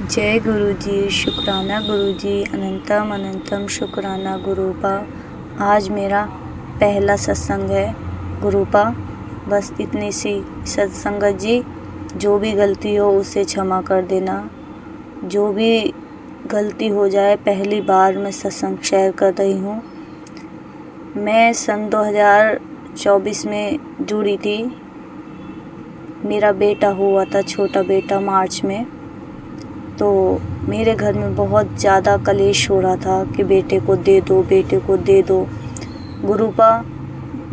जय गुरु जी, शुक्राना गुरु जी, अनंतम अनंतम शुक्राना गुरुपा। आज मेरा पहला सत्संग है गुरुपा। बस इतनी सी सत्संगत जी, जो भी गलती हो उसे क्षमा कर देना। जो भी गलती हो जाए, पहली बार मैं सत्संग शेयर कर रही हूँ। मैं सन 2024 में जुड़ी थी। मेरा बेटा हुआ था, छोटा बेटा, मार्च में। तो मेरे घर में बहुत ज़्यादा कलेश हो रहा था कि बेटे को दे दो, बेटे को दे दो। गुरुपा,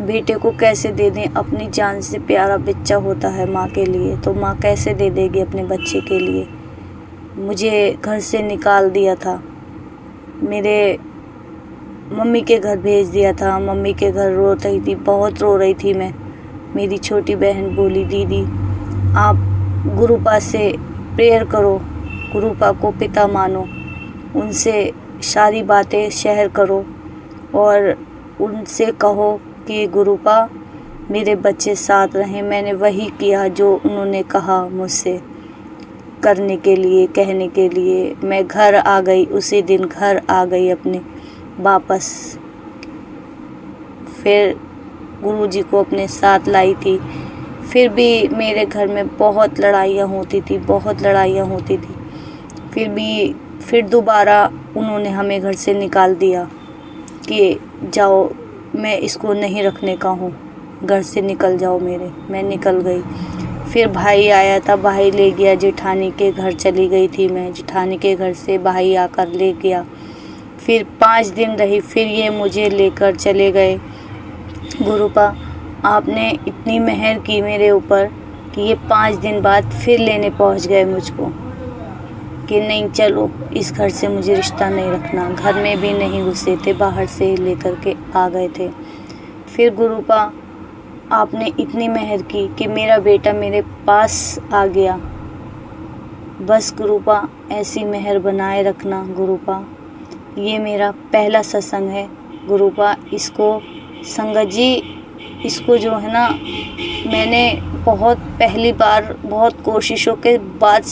बेटे को कैसे दे दें? अपनी जान से प्यारा बच्चा होता है माँ के लिए, तो माँ कैसे दे देगी अपने बच्चे के लिए? मुझे घर से निकाल दिया था, मेरे मम्मी के घर भेज दिया था। मम्मी के घर रो रही थी, बहुत रो रही थी मैं। मेरी छोटी बहन बोली, दीदी आप गुरुपा से प्रेयर करो, गुरुपा को पिता मानो, उनसे सारी बातें शेयर करो और उनसे कहो कि गुरुपा मेरे बच्चे साथ रहें। मैंने वही किया जो उन्होंने कहा मुझसे करने के लिए, कहने के लिए। मैं घर आ गई, उसी दिन घर आ गई अपने वापस। फिर गुरुजी को अपने साथ लाई थी। फिर भी मेरे घर में बहुत लड़ाइयाँ होती थी, बहुत लड़ाइयाँ होती थी। फिर दोबारा उन्होंने हमें घर से निकाल दिया कि जाओ, मैं इसको नहीं रखने का हूँ, घर से निकल जाओ मेरे। मैं निकल गई। फिर भाई आया था, भाई ले गया। जेठानी के घर चली गई थी मैं, जेठानी के घर से भाई आकर ले गया। फिर 5 दिन रही, फिर ये मुझे लेकर चले गए। गुरुपा, आपने इतनी मेहर की मेरे ऊपर कि ये 5 दिन बाद फिर लेने पहुंच गए मुझको कि नहीं चलो, इस घर से मुझे रिश्ता नहीं रखना। घर में भी नहीं घुसे थे, बाहर से ही लेकर के आ गए थे। फिर गुरुपा, आपने इतनी मेहर की कि मेरा बेटा मेरे पास आ गया। बस गुरुपा, ऐसी मेहर बनाए रखना गुरुपा। ये मेरा पहला सत्संग है गुरुपा। इसको संगत जी, इसको जो है ना, मैंने बहुत पहली बार बहुत कोशिशों के बाद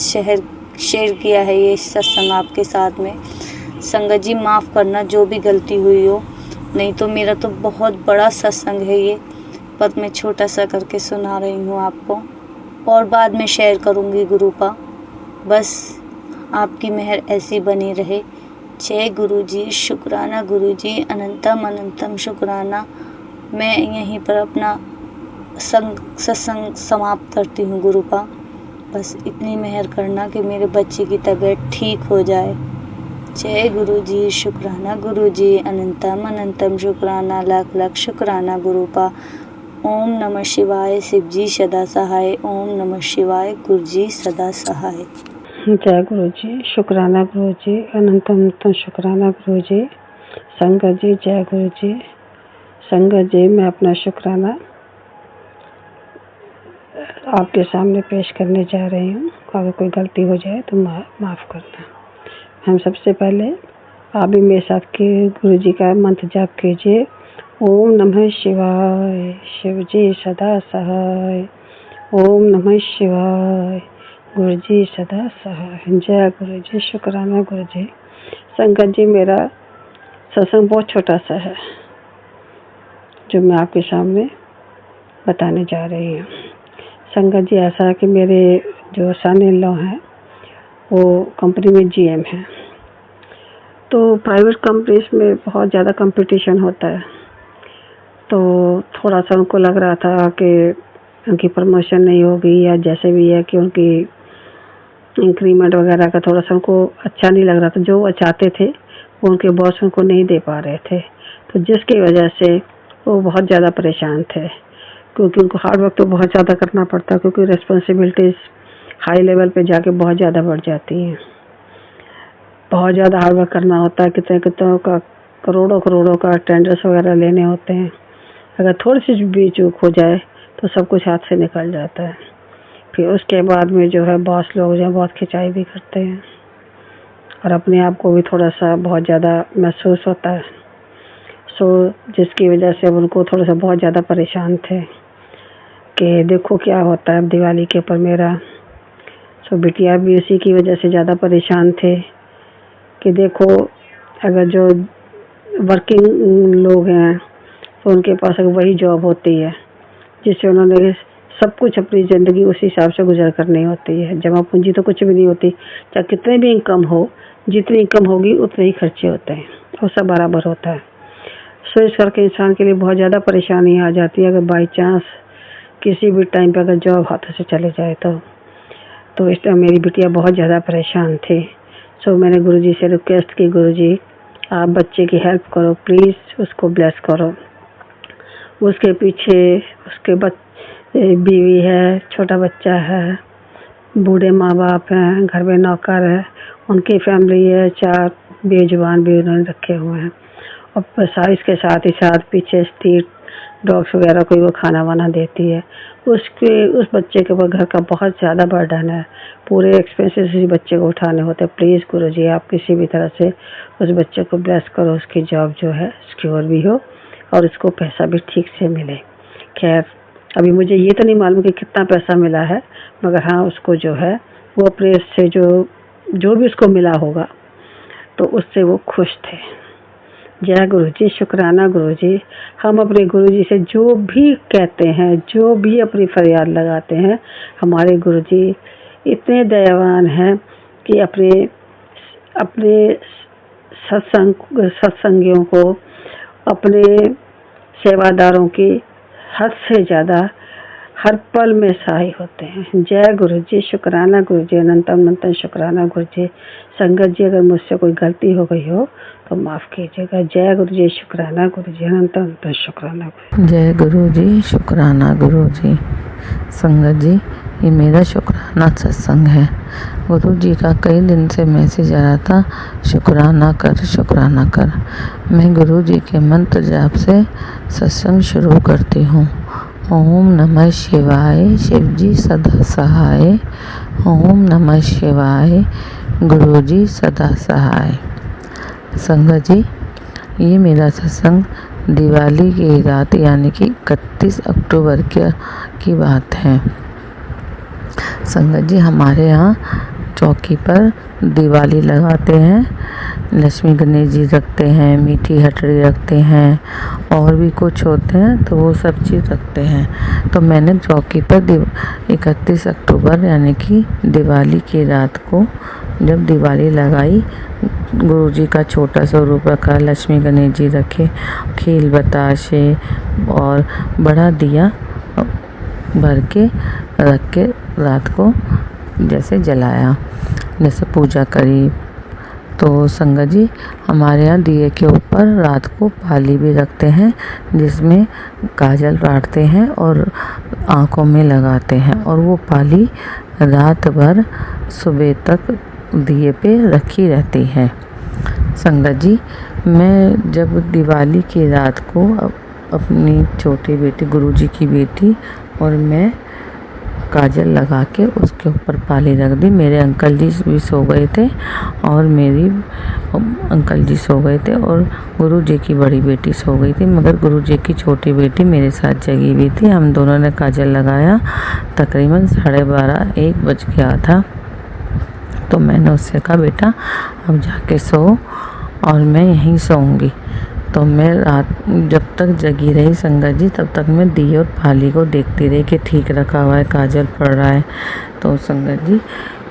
शेयर किया है ये सत्संग आपके साथ में। संगत जी माफ़ करना जो भी गलती हुई हो, नहीं तो मेरा तो बहुत बड़ा सत्संग है ये, पर मैं छोटा सा करके सुना रही हूँ आपको और बाद में शेयर करूँगी गुरुपा। बस आपकी मेहर ऐसी बनी रहे। जय गुरु जी, शुक्राना गुरु जी, अनंतम अनंतम शुक्राना। मैं यहीं पर अपना सत्संग समाप्त करती हूँ गुरुपा। बस इतनी मेहर करना कि मेरे बच्चे की तबीयत ठीक हो जाए। जय गुरु जी, शुक्राना गुरु जी, अनंतम अनंतम शुक्राना, लाख लाख शुक्राना गुरुपा। ओम नमः शिवाय, शिव जी सदा सहाय। ओम नमः शिवाय, गुरु जी सदा सहाय। जय गुरु जी, शुक्राना गुरु जी, अनंत अनंत शुक्राना गुरु जी। संगत जी, जय गुरु जी। संगत जी, मैं अपना शुक्राना आपके सामने पेश करने जा रही हूँ। अगर कोई गलती हो जाए तो माफ़ करना। हम सबसे पहले आप भी मेरे साथ के गुरु जी का मंत्र जाप कीजिए। ओम नमः शिवाय, शिव जी सदा सहाय। ओम नमः शिवाय, गुरु जी सदा सहाय। जय गुरु जी, शुक्राना गुरु जी। संगत जी, मेरा सत्संग बहुत छोटा सा है जो मैं आपके सामने बताने जा रही हूँ। संगत जी, ऐसा है कि मेरे जो सन इन लॉ हैं वो कंपनी में जीएम हैं। तो प्राइवेट कंपनीज में बहुत ज़्यादा कंपटीशन होता है, तो थोड़ा सा उनको लग रहा था कि उनकी प्रमोशन नहीं होगी या जैसे भी है कि उनकी इंक्रीमेंट वगैरह का थोड़ा सा उनको अच्छा नहीं लग रहा था। जो वो चाहते थे वो उनके बॉस उनको नहीं दे पा रहे थे, तो जिसकी वजह से वो बहुत ज़्यादा परेशान थे, क्योंकि उनको हार्ड वर्क तो बहुत ज़्यादा करना पड़ता है, क्योंकि रिस्पॉन्सिबिलिटीज़ हाई लेवल पे जाके बहुत ज़्यादा बढ़ जाती हैं। बहुत ज़्यादा हार्ड वर्क करना होता है, कितने कितनों का करोड़ों का टेंडर्स वगैरह लेने होते हैं। अगर थोड़ी सी भी चूक हो जाए तो सब कुछ हाथ से निकल जाता है। फिर उसके बाद में जो है बॉस लोग जो है बहुत खिंचाई भी करते हैं और अपने आप को भी थोड़ा सा बहुत ज़्यादा महसूस होता है। जिसकी वजह से उनको थोड़ा सा बहुत ज़्यादा परेशान थे कि देखो क्या होता है। दिवाली के ऊपर मेरा सो बिटिया भी उसी की वजह से ज़्यादा परेशान थे कि देखो, अगर जो वर्किंग लोग हैं तो उनके पास अगर वही जॉब होती है जिससे उन्होंने सब कुछ अपनी ज़िंदगी उसी हिसाब से गुजर करनी होती है। जमा पूंजी तो कुछ भी नहीं होती, चाहे कितने भी इनकम हो, जितनी इनकम होगी उतने ही खर्चे होते हैं और सब बराबर होता है। सो इस करके इंसान के लिए बहुत ज़्यादा परेशानी आ जाती है अगर बाई चांस किसी भी टाइम पे अगर जॉब हाथों से चले जाए तो इस टाइम मेरी बिटिया बहुत ज़्यादा परेशान थी। सो मैंने गुरुजी से रिक्वेस्ट की, गुरुजी आप बच्चे की हेल्प करो, प्लीज़ उसको ब्लेस करो। उसके पीछे उसके बीवी है, छोटा बच्चा है, बूढ़े माँ बाप हैं, घर में नौकर है, उनकी फैमिली है, 4 बेजुबान भी उन्होंने रखे हुए हैं और साइज के साथ ही साथ पीछे स्ट्रीट डॉग्स वगैरह कोई वो खाना वाना देती है। उस बच्चे के ऊपर घर का बहुत ज़्यादा बर्डन है, पूरे एक्सपेंसेस उसी बच्चे को उठाने होते हैं। प्लीज़ गुरुजी आप किसी भी तरह से उस बच्चे को ब्लेस करो, उसकी जॉब जो है सिक्योर भी हो और उसको पैसा भी ठीक से मिले। खैर अभी मुझे ये तो नहीं मालूम कि कितना पैसा मिला है, मगर हाँ उसको जो है वो अपने से जो भी उसको मिला होगा तो उससे वो खुश थे। जय गुरुजी, शुक्राना गुरुजी। हम अपने गुरुजी से जो भी कहते हैं, जो भी अपनी फरियाद लगाते हैं, हमारे गुरुजी इतने दयावान हैं कि अपने सत्संगियों को, अपने सेवादारों की हद से ज़्यादा हर पल में सहाय होते हैं। जय गुरुजी, शुक्राना गुरुजी, अनंतम अनंतम शुक्राना गुरुजी। संगत जी अगर मुझसे कोई गलती हो गई हो तो माफ़ कीजिएगा। जय गुरुजी, शुक्राना गुरुजी, अनंतम अनंतम शुक्राना गुरुजी। जय गुरुजी, शुक्राना गुरुजी। संगत जी, ये मेरा शुक्राना सत्संग है। गुरुजी का कई दिन से मैसेज आ रहा था, शुक्राना कर, शुक्राना कर। मैं गुरुजी के मंत्र जाप से सत्संग शुरू करती हूँ। ओम नमः शिवाय, शिवजी सदा सहाय। ओम नमः शिवाय, गुरुजी सदा सहाय। संगत जी, ये मेरा सत्संग दिवाली की रात यानी कि 31 अक्टूबर की बात है। संगत जी, हमारे यहाँ चौकी पर दिवाली लगाते हैं, लक्ष्मी गणेश जी रखते हैं, मीठी हटड़ी रखते हैं और भी कुछ होते हैं तो वो सब चीज़ रखते हैं। तो मैंने चौकी पर 31 अक्टूबर यानी कि दिवाली की रात को जब दिवाली लगाई, गुरुजी का छोटा सा रूप रखा, लक्ष्मी गणेश जी रखे, खील बताशे और बड़ा दिया भर के रख के रात को जैसे जलाया, जैसे पूजा करी। तो संगत जी, हमारे यहाँ दिए के ऊपर रात को पाली भी रखते हैं जिसमें काजल बांटते हैं और आँखों में लगाते हैं और वो पाली रात भर सुबह तक दिए पे रखी रहती है। संगत जी, मैं जब दिवाली की रात को अपनी छोटी बेटी, गुरुजी की बेटी और मैं काजल लगा के उसके ऊपर पाली रख दी। मेरे अंकल जी भी सो गए थे और मेरी अंकल जी सो गए थे और गुरुजी की बड़ी बेटी सो गई थी, मगर गुरुजी की छोटी बेटी मेरे साथ जगी हुई थी। हम दोनों ने काजल लगाया, तकरीबन 12:30-1 बज गया था। तो मैंने उससे कहा, बेटा अब जाके सो और मैं यहीं सोऊंगी। तो मैं रात जब तक जगी रही संगत जी, तब तक मैं दिए और पाली को देखती रही कि ठीक रखा हुआ है, काजल पड़ रहा है। तो संगत जी,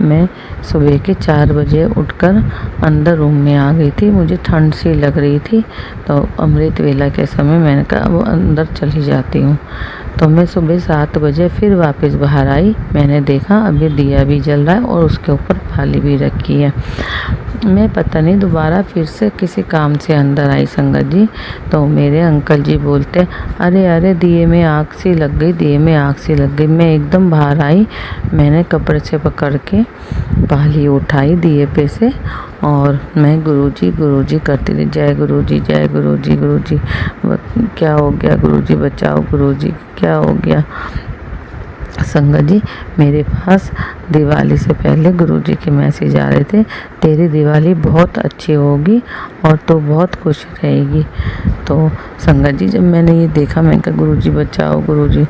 मैं सुबह के 4 बजे उठकर अंदर रूम में आ गई थी। मुझे ठंड सी लग रही थी तो अमृत वेला के समय मैंने कहा अब अंदर चली जाती हूँ। तो मैं सुबह 7 बजे फिर वापस बाहर आई। मैंने देखा अभी दिया भी जल रहा है और उसके ऊपर पाली भी रखी है। मैं पता नहीं दोबारा फिर से किसी काम से अंदर आई संगत जी, तो मेरे अंकल जी बोलते, अरे अरे दिए में आग सी लग गई, दिए में आग सी लग गई। मैं एकदम बाहर आई, मैंने कपड़े से पकड़ के पाली उठाई दिए पे से और मैं गुरुजी गुरुजी करती रही। जय गुरुजी, जय गुरुजी, गुरुजी क्या हो गया, गुरुजी बचाओ, गुरुजी क्या हो गया। संगत जी, मेरे पास दिवाली से पहले गुरुजी के मैसेज आ रहे थे, तेरी दिवाली बहुत अच्छी होगी और तो बहुत खुश रहेगी। तो संगत जी, जब मैंने ये देखा, मैंने कहा गुरुजी बचाओ, गुरुजी।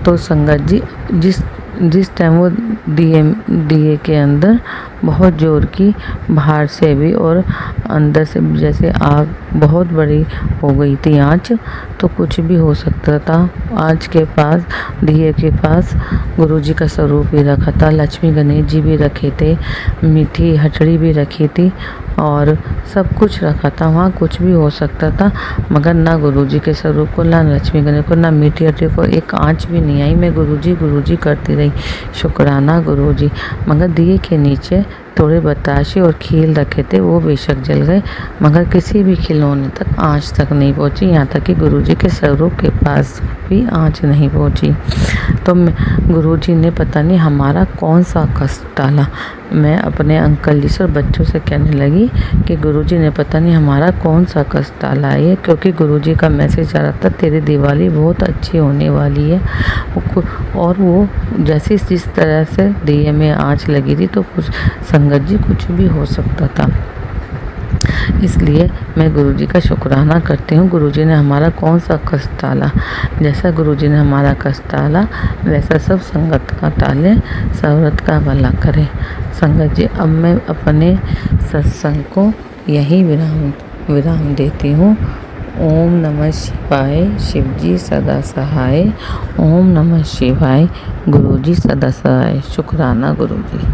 तो संगत जी, जिस जिस टाइम वो दिए के अंदर बहुत ज़ोर की बाहर से भी और अंदर से जैसे आग बहुत बड़ी हो गई थी आँच, तो कुछ भी हो सकता था। आँच के पास, दिए के पास गुरुजी का स्वरूप भी रखा था, लक्ष्मी गणेश जी भी रखे थे, मीठी हटड़ी भी रखी थी और सब कुछ रखा था। वहाँ कुछ भी हो सकता था, मगर ना गुरुजी के स्वरूप को, ना लक्ष्मी गणेश को, ना मीठी हटड़ी को एक आँच भी नहीं आई। मैं गुरुजी करती रही, शुक्राना गुरुजी। मगर दिए के नीचे थोड़े बताशे और खील रखे थे, वो बेशक जल गए, मगर किसी भी खिलौने तक आँच तक नहीं पहुँची। यहाँ तक कि गुरुजी के स्वरूप के पास भी आँच नहीं पहुँची। तो गुरुजी ने पता नहीं हमारा कौन सा कष्ट टाला। मैं अपने अंकल जी से और बच्चों से कहने लगी कि गुरुजी ने पता नहीं हमारा कौन सा कष्ट टाला है, क्योंकि गुरुजी का मैसेज आ रहा था तेरी दिवाली बहुत अच्छी होने वाली है। और वो जैसे जिस तरह से दिए में आँच लगी थी, तो कुछ संगत जी कुछ भी हो सकता था। इसलिए मैं गुरुजी का शुक्राना करती हूँ। गुरुजी ने हमारा कौन सा कष्ट टाला। जैसा गुरुजी ने हमारा कष्ट टाला, वैसा सब संगत का टाले, सर्वत का भला करे। संगत जी, अब मैं अपने सत्संग को यही विराम देती हूँ। ओम नमः शिवाय, शिवजी सदा सहाय। ओम नमः शिवाय, गुरुजी सदा सहाय। शुक्राना गुरुजी।